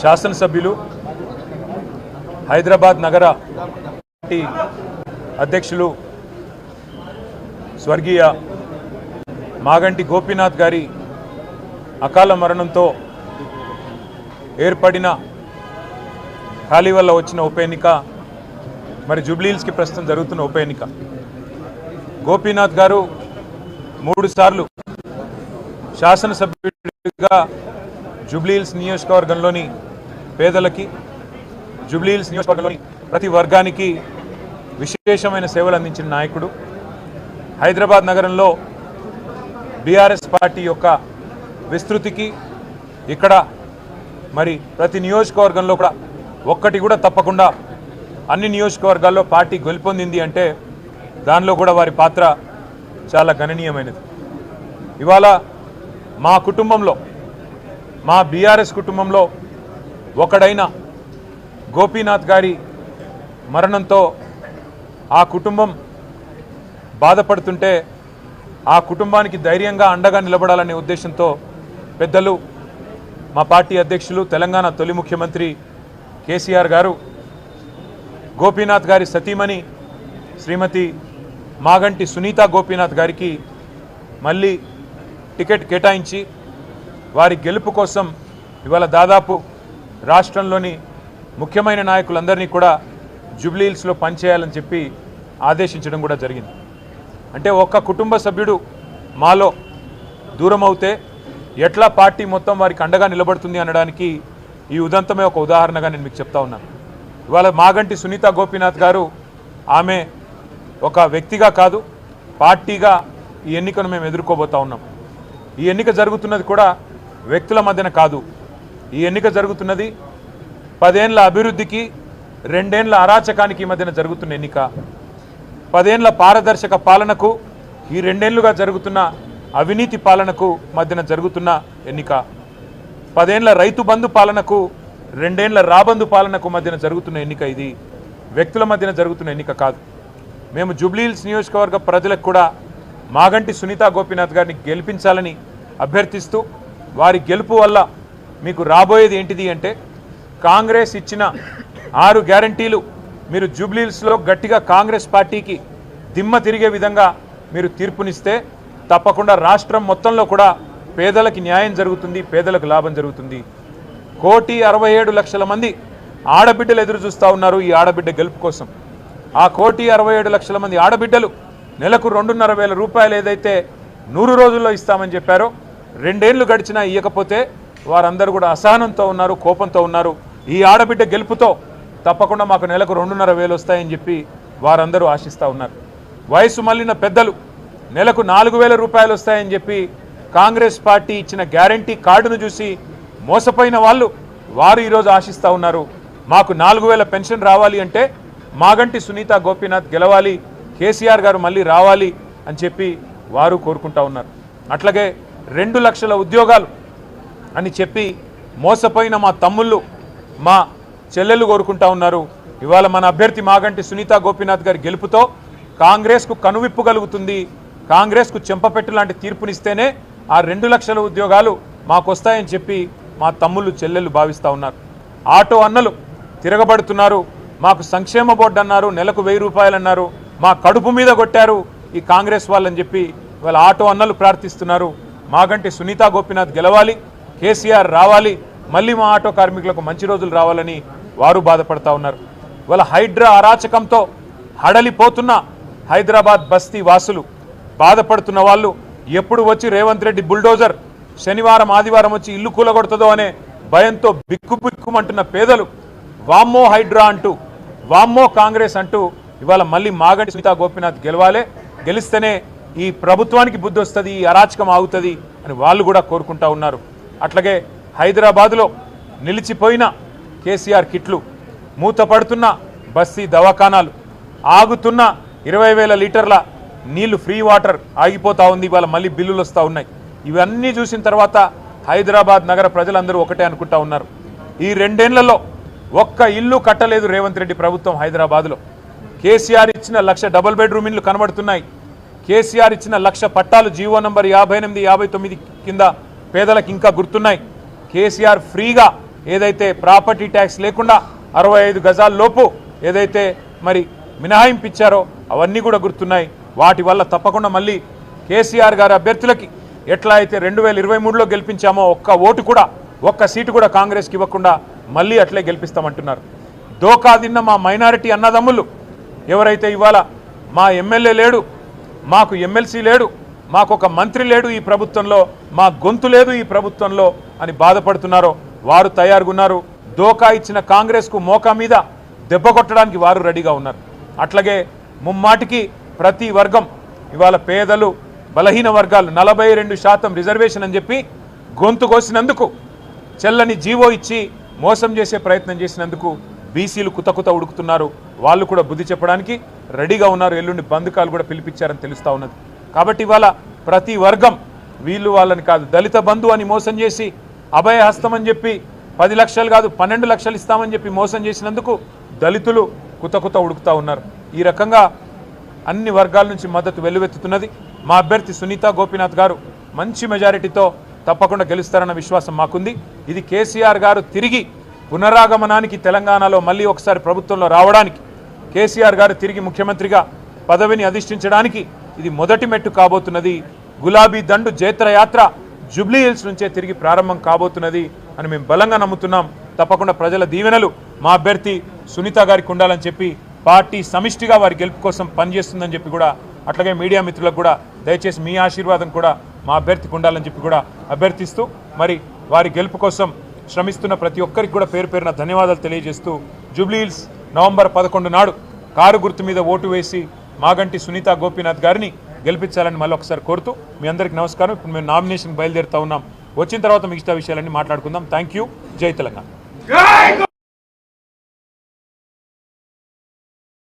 శాసనసభ్యులు హైదరాబాద్ నగర పార్టీ అధ్యక్షులు స్వర్గీయ మాగంటి గోపీనాథ్ గారి అకాల మరణంతో ఏర్పడిన ఖాళీ వల్ల వచ్చిన ఉప ఎన్నిక మరి జూబ్లీహిల్స్కి ప్రస్తుతం జరుగుతున్న ఉప ఎన్నిక. గోపీనాథ్ గారు 3 సార్లు శాసనసభ్యుడిగా జూబ్లీహిల్స్ నియోజకవర్గంలోని పేదలకి, జూబ్లీహిల్స్ నియోజకవర్గంలోని ప్రతి వర్గానికి విశేషమైన సేవలు అందించిన నాయకుడు. హైదరాబాద్ నగరంలో బీఆర్ఎస్ పార్టీ యొక్క విస్తృతికి ఇక్కడ మరి ప్రతి నియోజకవర్గంలో కూడా ఒక్కటి కూడా తప్పకుండా అన్ని నియోజకవర్గాల్లో పార్టీ గెలుపొందింది అంటే దానిలో కూడా వారి పాత్ర చాలా గణనీయమైనది. ఇవాళ మా కుటుంబంలో, మా బీఆర్ఎస్ కుటుంబంలో ఒకడైన గోపీనాథ్ గారి మరణంతో ఆ కుటుంబం బాధపడుతుంటే ఆ కుటుంబానికి ధైర్యంగా అండగా నిలబడాలనే ఉద్దేశంతో పెద్దలు మా పార్టీ అధ్యక్షులు, తెలంగాణ తొలి ముఖ్యమంత్రి కేసీఆర్ గారు గోపీనాథ్ గారి సతీమణి శ్రీమతి మాగంటి సునీత గోపీనాథ్ గారికి మళ్ళీ టికెట్ కేటాయించి వారి గెలుపు కోసం ఇవాళ దాదాపు రాష్ట్రంలోని ముఖ్యమైన నాయకులందరినీ కూడా జూబ్లీహిల్స్లో పనిచేయాలని చెప్పి ఆదేశించడం కూడా జరిగింది. అంటే ఒక్క కుటుంబ సభ్యుడు మాలో దూరం అవుతే ఎట్లా పార్టీ మొత్తం వారికి అండగా నిలబడుతుంది అనడానికి ఈ ఉదంతమే ఒక ఉదాహరణగా నేను మీకు చెప్తా ఉన్నాను. ఇవాళ మాగంటి సునీత గోపీనాథ్ గారు ఆమె ఒక వ్యక్తిగా కాదు, పార్టీగా ఈ ఎన్నికను మేము ఎదుర్కోబోతా ఉన్నాం. ఈ ఎన్నిక జరుగుతున్నది కూడా వ్యక్తుల మధ్యన కాదు. ఈ ఎన్నిక జరుగుతున్నది 10 ఏళ్ల అభివృద్ధికి 2 ఏళ్ల అరాచకానికి మధ్యన జరుగుతున్న ఎన్నిక. 10 ఏళ్ల పారదర్శక పాలనకు ఈ 2 ఏళ్లుగా జరుగుతున్న అవినీతి పాలనకు మధ్యన జరుగుతున్న ఎన్నిక. 10 ఏళ్ల రైతు బంధు పాలనకు 2 ఏళ్ల రాబందు పాలనకు మధ్యన జరుగుతున్న ఎన్నిక. ఇది వ్యక్తుల మధ్యన జరుగుతున్న ఎన్నిక కాదు. మేము జూబ్లీహిల్స్ నియోజకవర్గ ప్రజలకు కూడా మాగంటి సునీత గోపీనాథ్ గారిని గెలిపించాలని అభ్యర్థిస్తూ వారి గెలుపు వల్ల మీకు రాబోయేది ఏంటిది అంటే కాంగ్రెస్ ఇచ్చిన 6 గ్యారంటీలు మీరు జూబ్లీహిల్స్లో గట్టిగా కాంగ్రెస్ పార్టీకి దిమ్మ తిరిగే విధంగా మీరు తీర్పునిస్తే తప్పకుండా రాష్ట్రం మొత్తంలో కూడా పేదలకి న్యాయం జరుగుతుంది, పేదలకు లాభం జరుగుతుంది. 1,67,00,000 మంది ఆడబిడ్డలు ఎదురు చూస్తూ ఉన్నారు ఈ ఆడబిడ్డ గెలుపు కోసం. ఆ 1,67,00,000 మంది ఆడబిడ్డలు నెలకు 2,500 రూపాయలు ఏదైతే 100 రోజుల్లో ఇస్తామని చెప్పారో 2 ఏళ్లు గడిచినా ఇవ్వకపోతే వారందరూ కూడా అసహనంతో ఉన్నారు, కోపంతో ఉన్నారు. ఈ ఆడబిడ్డ గెలుపుతో తప్పకుండా మాకు నెలకు 2,500 వస్తాయని చెప్పి వారందరూ ఆశిస్తూ ఉన్నారు. వయసు మళ్ళిన పెద్దలు నెలకు 4,000 రూపాయలు వస్తాయని చెప్పి కాంగ్రెస్ పార్టీ ఇచ్చిన గ్యారంటీ కార్డును చూసి మోసపోయిన వారు ఈరోజు ఆశిస్తూ ఉన్నారు. మాకు 4,000 పెన్షన్ రావాలి అంటే మాగంటి సునీత గోపీనాథ్ గెలవాలి, కేసీఆర్ గారు మళ్ళీ రావాలి అని చెప్పి వారు కోరుకుంటా ఉన్నారు. అట్లాగే 2 లక్షల ఉద్యోగాలు అని చెప్పి మోసపోయిన మా తమ్ముళ్ళు, మా చెల్లెళ్ళు కోరుకుంటా ఉన్నారు. ఇవాళ మన అభ్యర్థి మాగంటి సునీత గోపీనాథ్ గారి గెలుపుతో కాంగ్రెస్కు కనువిప్పు కలుగుతుంది. కాంగ్రెస్కు చెంపపెట్టు లాంటి తీర్పునిస్తేనే ఆ 2 లక్షల ఉద్యోగాలు మాకు వస్తాయని చెప్పి మా తమ్ముళ్ళు, చెల్లెళ్ళు భావిస్తూ ఉన్నారు. ఆటో అన్నలు తిరగబడుతున్నారు. మాకు సంక్షేమ బోర్డు అన్నారు, నెలకు 1000 రూపాయలు అన్నారు, మా కడుపు మీద కొట్టారు ఈ కాంగ్రెస్ వాళ్ళని చెప్పి వాళ్ళ ఆటో అన్నలు ప్రార్థిస్తున్నారు. మాగంటి సునీత గోపీనాథ్ గెలవాలి, కేసీఆర్ రావాలి, మళ్ళీ మా ఆటో కార్మికులకు మంచి రోజులు రావాలని వారు బాధపడతా ఉన్నారు. వాళ్ళ హైడ్రా అరాచకంతో హడలిపోతున్న హైదరాబాద్ బస్తీ వాసులు, బాధపడుతున్న వాళ్ళు ఎప్పుడు వచ్చి రేవంత్ రెడ్డి బుల్డోజర్ శనివారం ఆదివారం వచ్చి ఇల్లు కూలగొడుతుందో అనే భయంతో బిక్కుబిక్కుమంటున్న పేదలు వామ్మో హైడ్రా అంటూ, వామ్మో కాంగ్రెస్ అంటూ ఇవాళ మళ్ళీ మాగంటి సునీత గోపీనాథ్ గెలవాలి, గెలిస్తేనే ఈ ప్రభుత్వానికి బుద్ధి వస్తుంది, ఈ అరాచకం ఆగుతుంది అని వాళ్ళు కూడా కోరుకుంటా ఉన్నారు. అట్లాగే హైదరాబాదులో నిలిచిపోయిన కేసీఆర్ కిట్లు, మూతపడుతున్న బస్తీ దవాఖానాలు, ఆగుతున్న 20,000 లీటర్ల నీళ్లు, ఫ్రీ వాటర్ ఆగిపోతూ ఉంది. ఇవాళ మళ్ళీ బిల్లులు వస్తూ ఉన్నాయి. ఇవన్నీ చూసిన తర్వాత హైదరాబాద్ నగర ప్రజలందరూ ఒకటే అనుకుంటా ఉన్నారు, ఈ 2 ఏళ్లలో ఒక్క ఇల్లు కట్టలేదు రేవంత్ రెడ్డి ప్రభుత్వం హైదరాబాద్లో. కేసీఆర్ ఇచ్చిన 1,00,000 డబుల్ బెడ్రూమ్ ఇల్లు కనబడుతున్నాయి. కేసీఆర్ ఇచ్చిన 1,00,000 పట్టాలు జీవో నంబర్ 58, 59 కింద పేదలకు ఇంకా గుర్తున్నాయి. కేసీఆర్ ఫ్రీగా ఏదైతే ప్రాపర్టీ ట్యాక్స్ లేకుండా 65 గజాల లోపు ఏదైతే మరి మినహాయింపు ఇచ్చారో అవన్నీ కూడా గుర్తున్నాయి. వాటి వల్ల తప్పకుండా మళ్ళీ కేసీఆర్ గారి అభ్యర్థులకి ఎట్లా అయితే 2023లో గెలిపించామో ఒక్క సీటు కూడా కాంగ్రెస్కి ఇవ్వకుండా మళ్ళీ అట్లే గెలిపిస్తామంటున్నారు. దోకా తిన్న మా మైనారిటీ అన్నదమ్ములు ఎవరైతే ఇవాళ మా ఎమ్మెల్యే లేడు, మాకు ఎమ్మెల్సీ లేడు, మాకు ఒక మంత్రి లేడు ఈ ప్రభుత్వంలో, మా గొంతు లేదు ఈ ప్రభుత్వంలో అని బాధపడుతున్నారో వారు తయారుగున్నారు. దోకా ఇచ్చిన కాంగ్రెస్కు మోకా మీద దెబ్బ కొట్టడానికి వారు రెడీగా ఉన్నారు. అట్లాగే ముమ్మాటికి ప్రతి వర్గం ఇవాళ పేదలు బలహీన వర్గాలు 42% రిజర్వేషన్ అని చెప్పి గొంతు కోసినందుకు, చెల్లని జీవో ఇచ్చి మోసం చేసే ప్రయత్నం చేసినందుకు బీసీలు కుత ఉడుకుతున్నారు. వాళ్ళు కూడా బుద్ధి చెప్పడానికి రెడీగా ఉన్నారు. ఎల్లుండి బంధుకాలు కూడా పిలిపించారని తెలుస్తూ ఉన్నది. కాబట్టి ఇవాళ ప్రతి వర్గం వీళ్ళు వాళ్ళని కాదు, దళిత బంధు అని మోసం చేసి అభయహస్తం అని చెప్పి 10 లక్షలు కాదు 12 లక్షలు ఇస్తామని చెప్పి మోసం చేసినందుకు దళితులు కుత ఉడుకుతూ ఉన్నారు. ఈ రకంగా అన్ని వర్గాల నుంచి మద్దతు వెల్లువెత్తుతున్నది. మా అభ్యర్థి సునీతా గోపీనాథ్ గారు మంచి మెజారిటీతో తప్పకుండా గెలుస్తారన్న విశ్వాసం మాకుంది. ఇది కేసీఆర్ గారు తిరిగి పునరాగమనానికి, తెలంగాణలో మళ్ళీ ఒకసారి ప్రభుత్వంలో రావడానికి, కేసీఆర్ గారు తిరిగి ముఖ్యమంత్రిగా పదవిని అధిష్ఠించడానికి ఇది మొదటి మెట్టు కాబోతున్నది. గులాబీ దండు జైత్రయాత్ర జూబ్లీ హిల్స్ నుంచే తిరిగి ప్రారంభం కాబోతున్నది అని మేము బలంగా నమ్ముతున్నాం. తప్పకుండా ప్రజల దీవెనలు మా అభ్యర్థి సునీత గారికి ఉండాలని చెప్పి పార్టీ సమిష్టిగా వారి గెలుపు కోసం పనిచేస్తుందని చెప్పి కూడా, అట్లాగే మీడియా మిత్రులకు కూడా దయచేసి మీ ఆశీర్వాదం కూడా మా అభ్యర్థికి ఉండాలని చెప్పి కూడా అభ్యర్థిస్తూ, మరి వారి గెలుపు కోసం శ్రమిస్తున్న ప్రతి ఒక్కరికి కూడా పేరు పేరున ధన్యవాదాలు తెలియజేస్తూ, జూబ్లీ హిల్స్ నవంబర్ 11 నాడు కారు గుర్తు మీద ఓటు వేసి మాగంటి సునీతా గోపీనాథ్ గారిని గెలిపించాలని మళ్ళీ ఒకసారి కోరుతూ మీ అందరికీ నమస్కారం. ఇప్పుడు మేము నామినేషన్ బయలుదేరుతా ఉన్నాం. వచ్చిన తర్వాత మిగతా విషయాలన్నీ మాట్లాడుకుందాం. Thank you. జై తెలంగాణ.